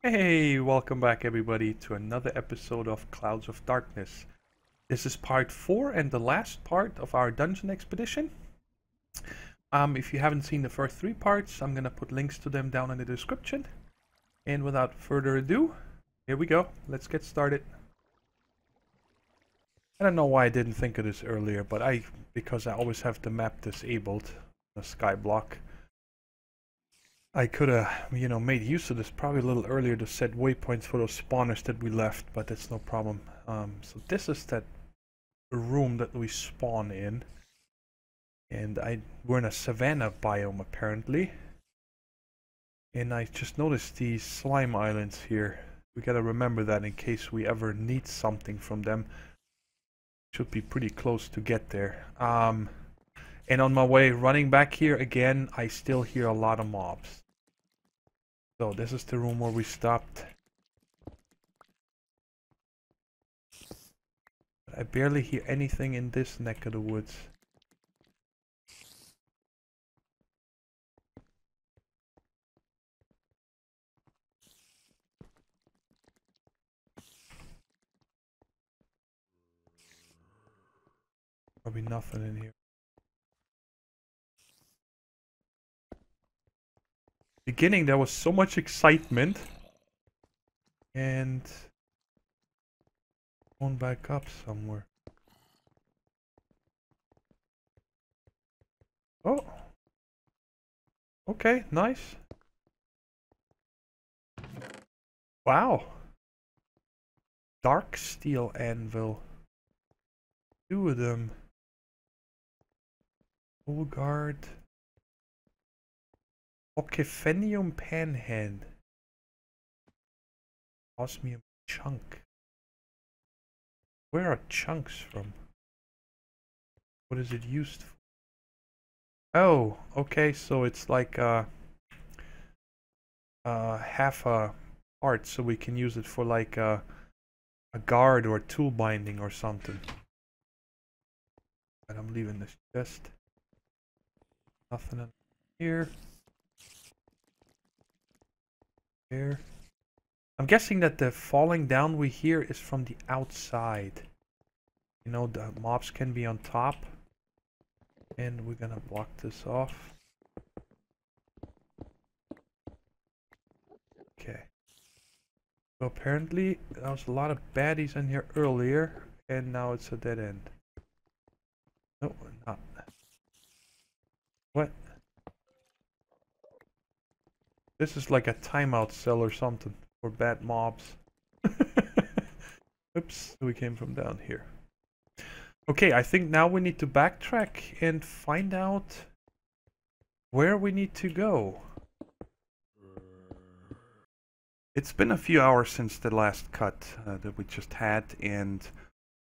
Hey, welcome back everybody to another episode of Clouds of Darkness. This is part 4 and the last part of our dungeon expedition. If you haven't seen the first 3 parts, I'm gonna put links to them down in the description. And without further ado, here we go. Let's get started. I don't know why I didn't think of this earlier, but because I always have the map disabled, the skyblock. I could have, made use of this probably a little earlier to set waypoints for those spawners that we left, but that's no problem. So this is that room that we spawn in. And we're in a savanna biome apparently. And I just noticed these slime islands here. We gotta remember that in case we ever need something from them. Should be pretty close to get there. And on my way running back here again, I still hear a lot of mobs. So this is the room where we stopped. I barely hear anything in this neck of the woods. Probably nothing in here. Beginning there was so much excitement. And going back up somewhere. Oh. Okay, nice. Wow. Dark steel anvil. 2 of them. Guard. Ocyphenium panhead. Osmium chunk. Where are chunks from? What is it used for? Oh, okay, so it's like half a part, so we can use it for like a guard or tool binding or something. And I'm leaving this chest. Nothing in here. There. I'm guessing that the falling down we hear is from the outside. You know, the mobs can be on top. And we're gonna block this off. Okay. So apparently there was a lot of baddies in here earlier. And now it's a dead end. No, not. What? This is like a timeout cell or something for bad mobs. Oops, we came from down here. Okay, I think now we need to backtrack and find out where we need to go. It's been a few hours since the last cut that we just had, and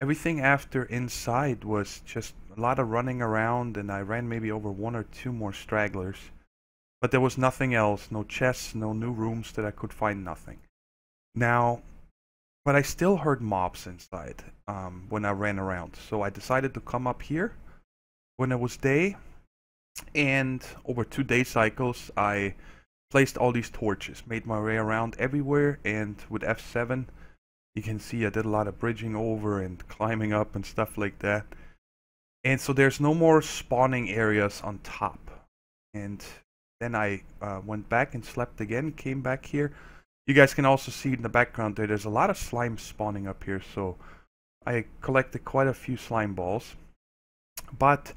everything after inside was just a lot of running around, and I ran maybe over 1 or 2 more stragglers. But there was nothing else, no chests, no new rooms that I could find, nothing. Now, but I still heard mobs inside when I ran around. So I decided to come up here when it was day. And over 2 day cycles, I placed all these torches, made my way around everywhere. And with F7, you can see I did a lot of bridging over and climbing up and stuff like that. And so there's no more spawning areas on top. And then I went back and slept again, came back here. You guys can also see in the background there's a lot of slime spawning up here, so I collected quite a few slime balls. But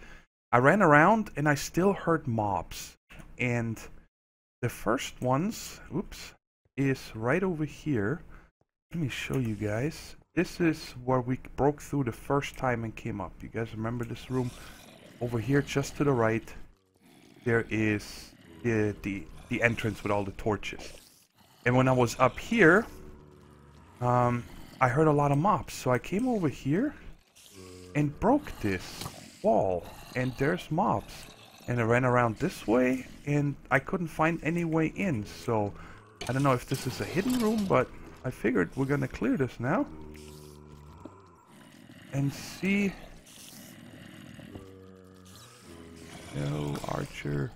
I ran around and I still heard mobs. And the first ones, oops, is right over here. Let me show you guys. This is where we broke through the first time and came up. You guys remember this room? Over here, just to the right, there is the entrance with all the torches. And when I was up here, I heard a lot of mobs. So I came over here and broke this wall. And there's mobs. And I ran around this way and I couldn't find any way in. So I don't know if this is a hidden room, but I figured we're gonna clear this now. And see. No, Archer.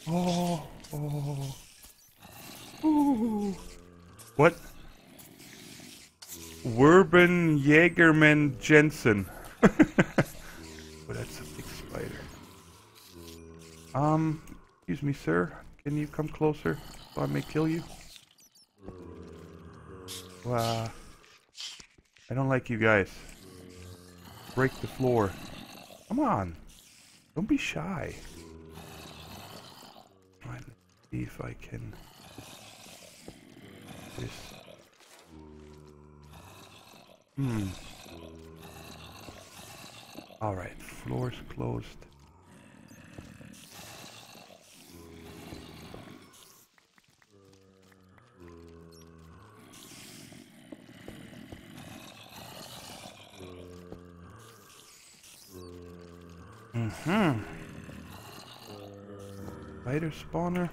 Oh, Oh. Ooh. What? Werben Jagerman Jensen. Oh, that's a big spider. Excuse me, sir. Can you come closer so I may kill you? Wow. I don't like you guys. Break the floor. Come on. Don't be shy. Alright, let's see if I can... This. Alright, floor's closed. Spider spawner.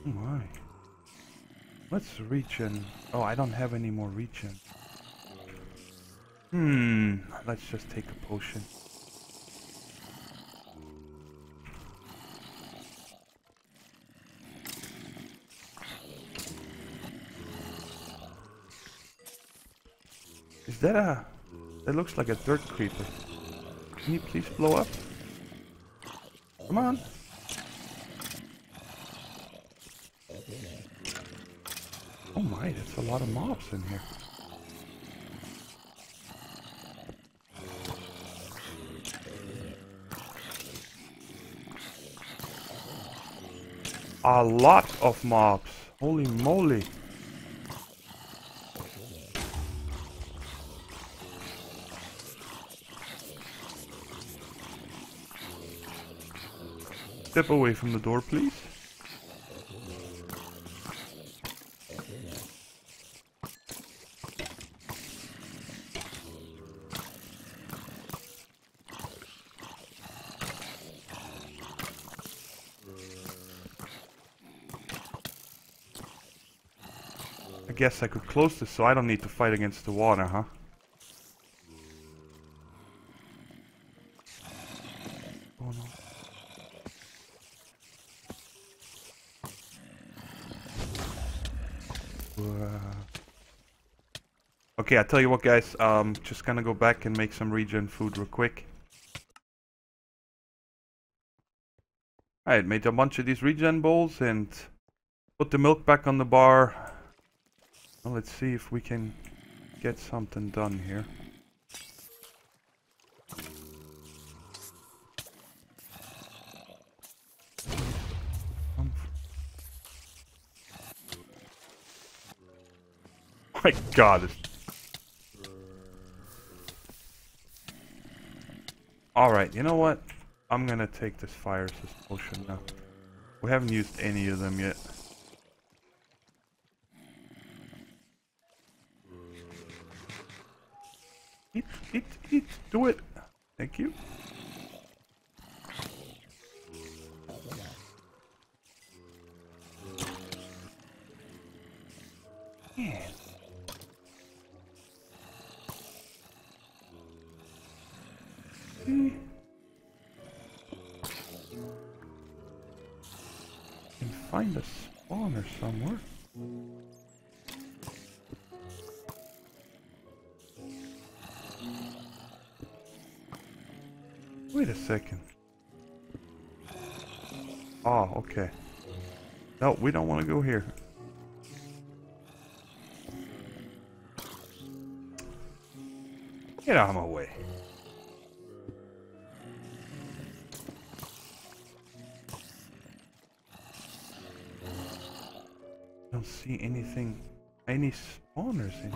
Oh my. Let's regen. Oh, I don't have any more regen. Let's just take a potion. Is that a... That looks like a dirt creeper. Can you please blow up? Come on. Oh my, that's a lot of mobs in here. A lot of mobs. Holy moly. Step away from the door, please. I guess I could close this so I don't need to fight against the water, huh? Oh no. Okay, I tell you what, guys. Just gonna go back and make some regen food real quick. Alright, made a bunch of these regen bowls and put the milk back on the bar. Well, let's see if we can get something done here. My God. Alright, you know what? I'm gonna take this fire resist potion now. We haven't used any of them yet. Eat, do it. Thank you. Yeah. Can find a spawner somewhere. Wait a second. Oh, okay. No, we don't want to go here. Get out of my way. Don't see anything, any spawners in.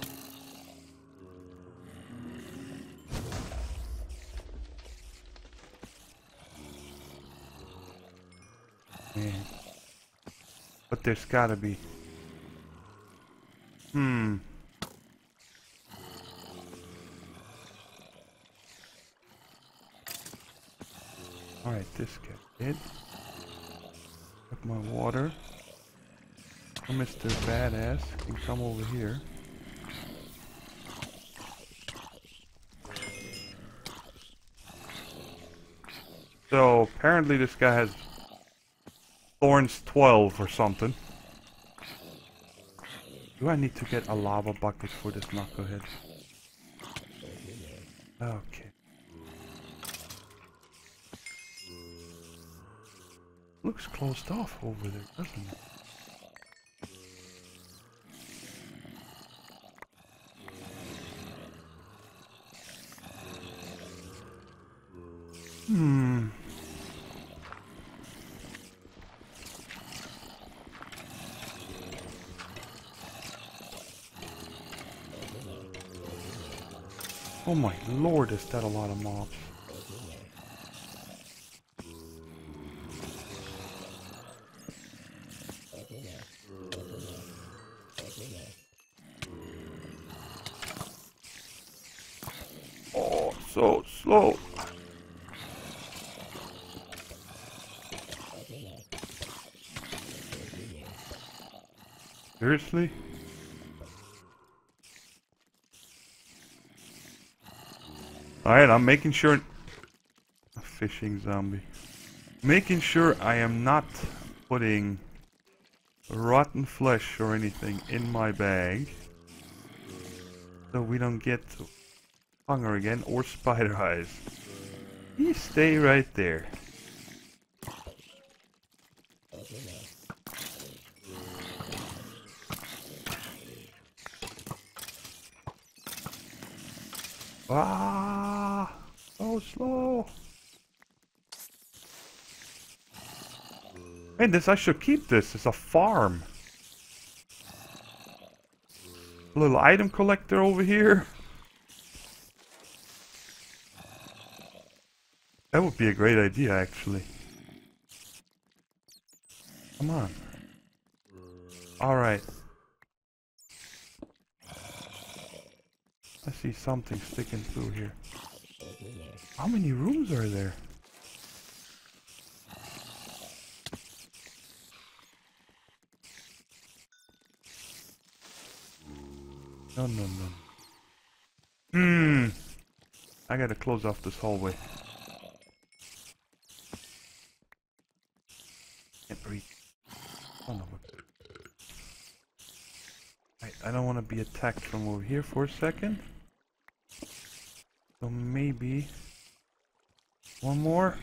Man. But there's gotta be. Alright, this cat did. Took my water. Oh, Mr. Badass can come over here. So apparently this guy has thorns 12 or something. Do I need to get a lava bucket for this knucklehead? Okay. Looks closed off over there, doesn't it? Hmm. Oh my lord, is that a lot of mobs. Oh, so slow. Seriously? Alright, I'm making sure... A fishing zombie. Making sure I am not putting rotten flesh or anything in my bag. So we don't get hunger again or spider eyes. You stay right there. Ah, so slow. Hey, I should keep this. It's a farm. A little item collector over here. That would be a great idea, actually. Come on. Alright. I see something sticking through here. How many rooms are there? No, no, no. I gotta close off this hallway. Can't breathe. Oh no. I don't want to be attacked from over here for a second. So maybe one more.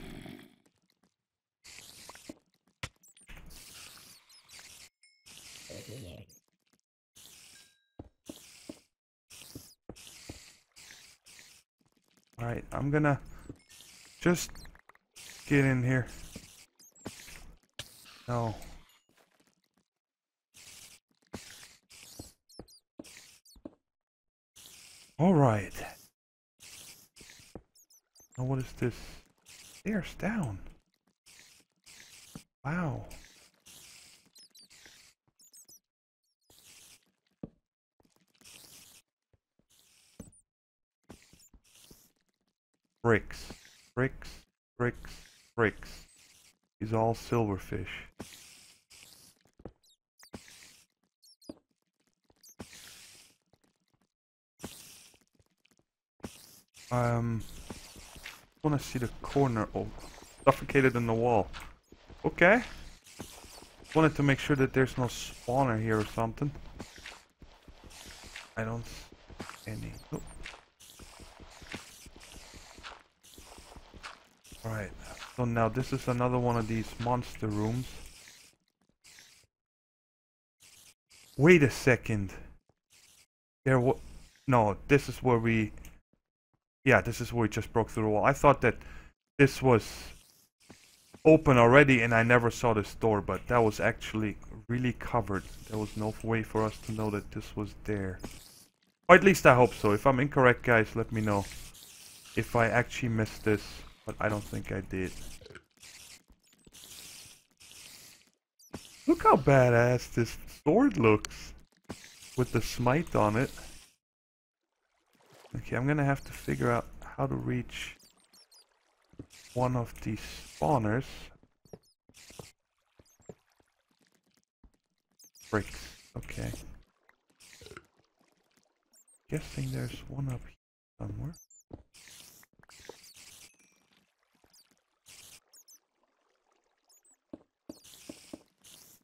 Alright, I'm gonna just get in here. No. Alright. Now what is this? Stairs down. Wow. Bricks. Bricks. Bricks. Bricks. These are all silverfish. Want to see the corner. Oh, suffocated in the wall. Okay. Wanted to make sure that there's no spawner here or something. I don't see any. Oh. Alright. So now this is another one of these monster rooms. Wait a second. No, this is where we... Yeah, this is where we just broke through the wall. I thought that this was open already and I never saw this door, but that was actually really covered. There was no way for us to know that this was there. Or at least I hope so. If I'm incorrect, guys, let me know. If I actually missed this, but I don't think I did. Look how badass this sword looks. With the smite on it. Okay, I'm gonna have to figure out how to reach one of these spawners. Bricks. Okay. Guessing there's one up here somewhere.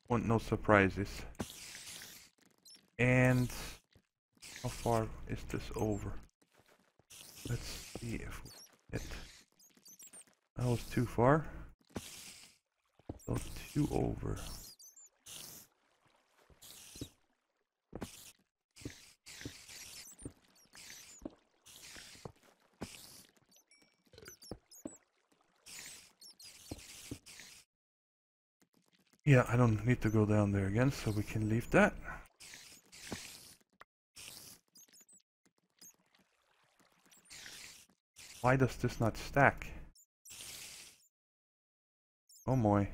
Want no surprises. And how far is this over? Let's see if we hit. That was too far. So 2 over. Yeah, I don't need to go down there again, so we can leave that. Why does this not stack? Oh my.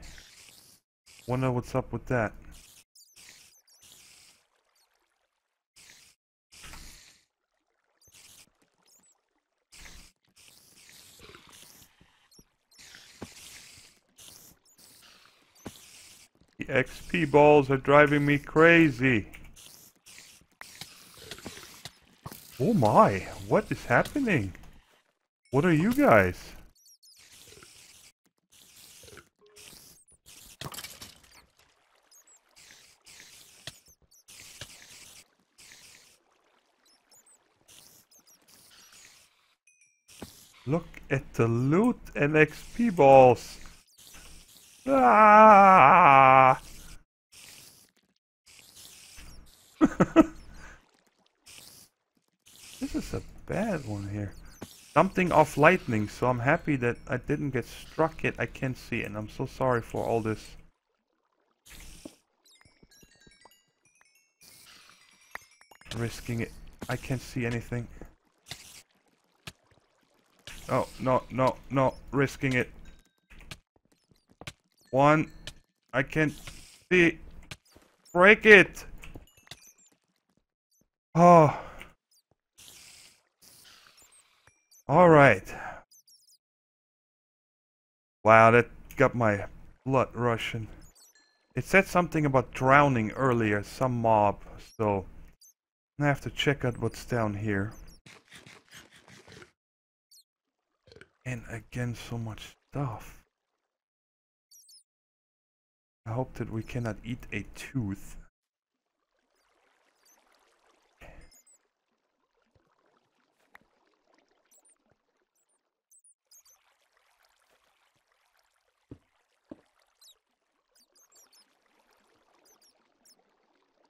Wonder what's up with that. The XP balls are driving me crazy. Oh my, what is happening? What are you guys? Look at the loot and XP balls. Ah! This is a bad one here. Something off lightning, so I'm happy that I didn't get struck yet. I can't see it, and I'm so sorry for all this. Risking it. I can't see anything. Oh, no, no, no. Risking it. 1. I can't see. Break it! Oh. Alright. Wow, that got my blood rushing. It said something about drowning earlier, some mob, so I have to check out what's down here. And again, so much stuff. I hope that we cannot eat a tooth.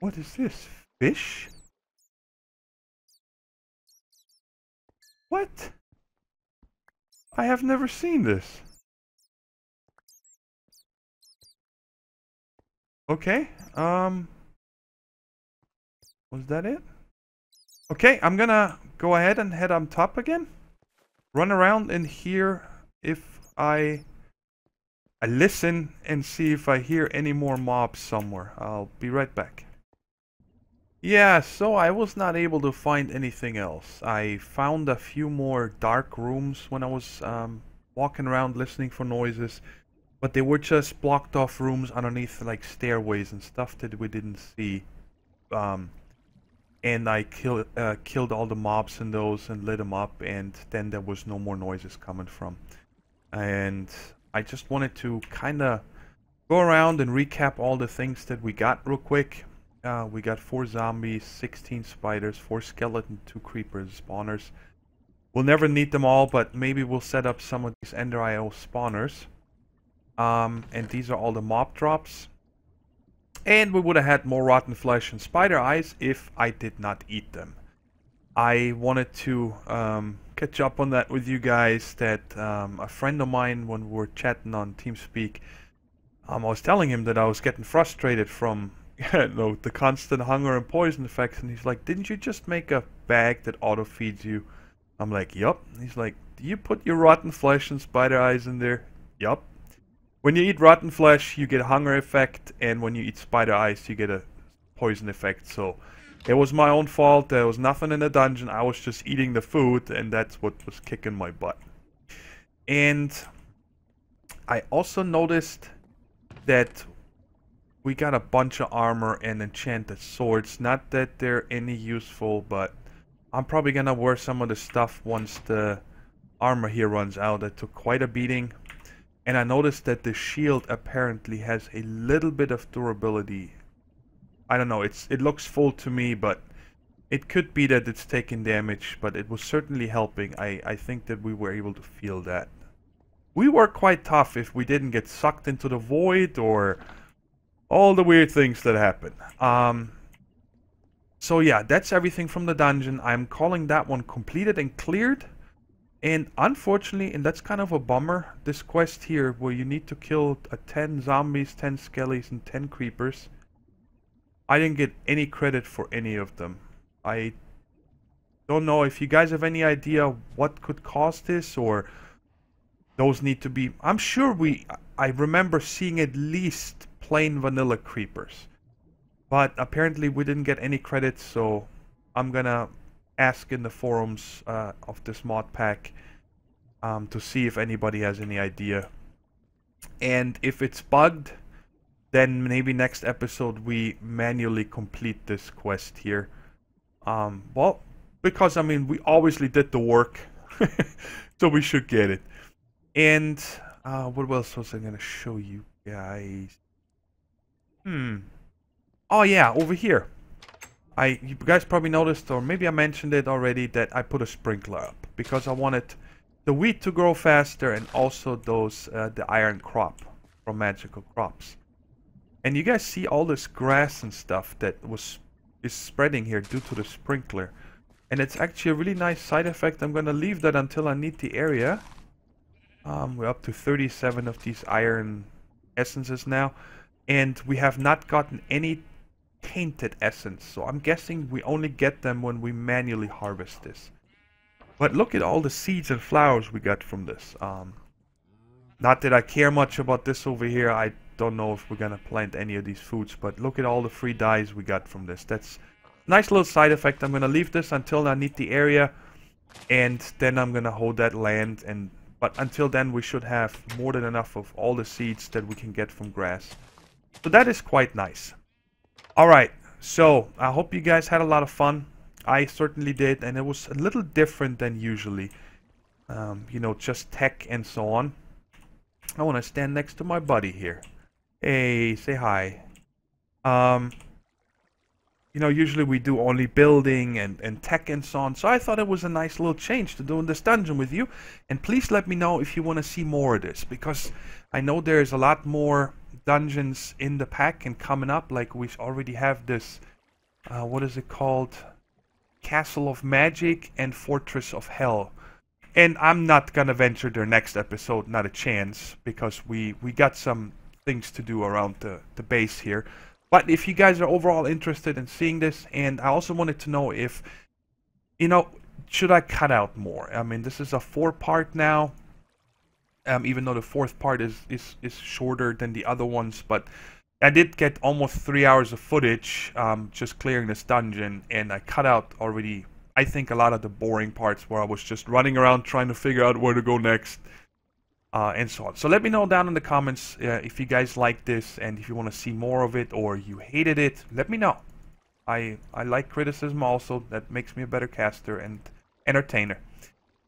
What is this? Fish? What? I have never seen this. Okay, was that it? Okay, I'm gonna go ahead and head on top again. Run around in here if I listen and see if I hear any more mobs somewhere. I'll be right back. Yeah, so I was not able to find anything else. I found a few more dark rooms when I was walking around listening for noises, but they were just blocked off rooms underneath like stairways and stuff that we didn't see. And I killed all the mobs in those and lit them up, and then there was no more noises coming from. And I just wanted to kind of go around and recap all the things that we got real quick. We got 4 zombies, 16 spiders, 4 skeleton, 2 creepers, spawners. We'll never need them all, but maybe we'll set up some of these Ender IO spawners. And these are all the mob drops. And we would have had more rotten flesh and spider eyes if I did not eat them. I wanted to catch up on that with you guys, that a friend of mine, when we were chatting on TeamSpeak, I was telling him that I was getting frustrated from the constant hunger and poison effects, and he's like, didn't you just make a bag that auto feeds you? I'm like, yup. He's like, do you put your rotten flesh and spider eyes in there? Yup. When you eat rotten flesh, you get a hunger effect, and when you eat spider eyes, you get a poison effect. So it was my own fault. There was nothing in the dungeon. I was just eating the food, and that's what was kicking my butt. And I also noticed that we got a bunch of armor and enchanted swords. Not that they're any useful, but I'm probably gonna wear some of the stuff once the armor here runs out. I took quite a beating. And I noticed that the shield apparently has a little bit of durability. I don't know, it looks full to me, but it could be that it's taking damage, but it was certainly helping. I think that we were able to feel that. We were quite tough if we didn't get sucked into the void or all the weird things that happen. So yeah, that's everything from the dungeon. I'm calling that one completed and cleared. And unfortunately, and that's kind of a bummer, this quest here where you need to kill 10 zombies, 10 skellies, and 10 creepers. I didn't get any credit for any of them. I don't know if you guys have any idea what could cause this, or those need to be... I'm sure I remember seeing at least plain vanilla creepers. But apparently we didn't get any credit, so I'm gonna ask in the forums of this mod pack to see if anybody has any idea. And if it's bugged, then maybe next episode we manually complete this quest here. Well, because I mean we obviously did the work, so we should get it. And what else was I gonna show you guys? Oh yeah, over here. You guys probably noticed, or maybe I mentioned it already, that I put a sprinkler up because I wanted the wheat to grow faster and also those the iron crop from Magical Crops. And you guys see all this grass and stuff that is spreading here due to the sprinkler. And it's actually a really nice side effect. I'm gonna leave that until I need the area. We're up to 37 of these iron essences now. And we have not gotten any tainted essence. So I'm guessing we only get them when we manually harvest this. But look at all the seeds and flowers we got from this. Not that I care much about this over here. I don't know if we're gonna plant any of these foods. But look at all the free dyes we got from this. That's a nice little side effect. I'm gonna leave this until I need the area. And then I'm gonna hold that land. But until then we should have more than enough of all the seeds that we can get from grass. So that is quite nice. Alright, so I hope you guys had a lot of fun. I certainly did, and it was a little different than usually. You know, just tech and so on. I want to stand next to my buddy here. Hey, say hi. You know, usually we do only building and tech and so on. So I thought it was a nice little change to doing this dungeon with you. And please let me know if you want to see more of this, because I know there's a lot more dungeons in the pack and coming up. Like we already have this, what is it called? Castle of Magic and Fortress of Hell. And I'm not gonna venture there next episode, not a chance, because we got some things to do around the base here. But if you guys are overall interested in seeing this, and I also wanted to know if, you know, should I cut out more? I mean, this is a 4-part now, even though the 4th part is shorter than the other ones, but I did get almost 3 hours of footage just clearing this dungeon, and I cut out already, I think, a lot of the boring parts where I was just running around trying to figure out where to go next. And so on. So let me know down in the comments if you guys like this and if you want to see more of it or you hated it. Let me know. I like criticism also. That makes me a better caster and entertainer.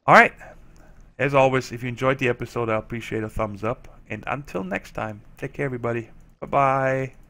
Alright. As always, if you enjoyed the episode, I appreciate a thumbs up. And until next time, take care everybody. Bye-bye.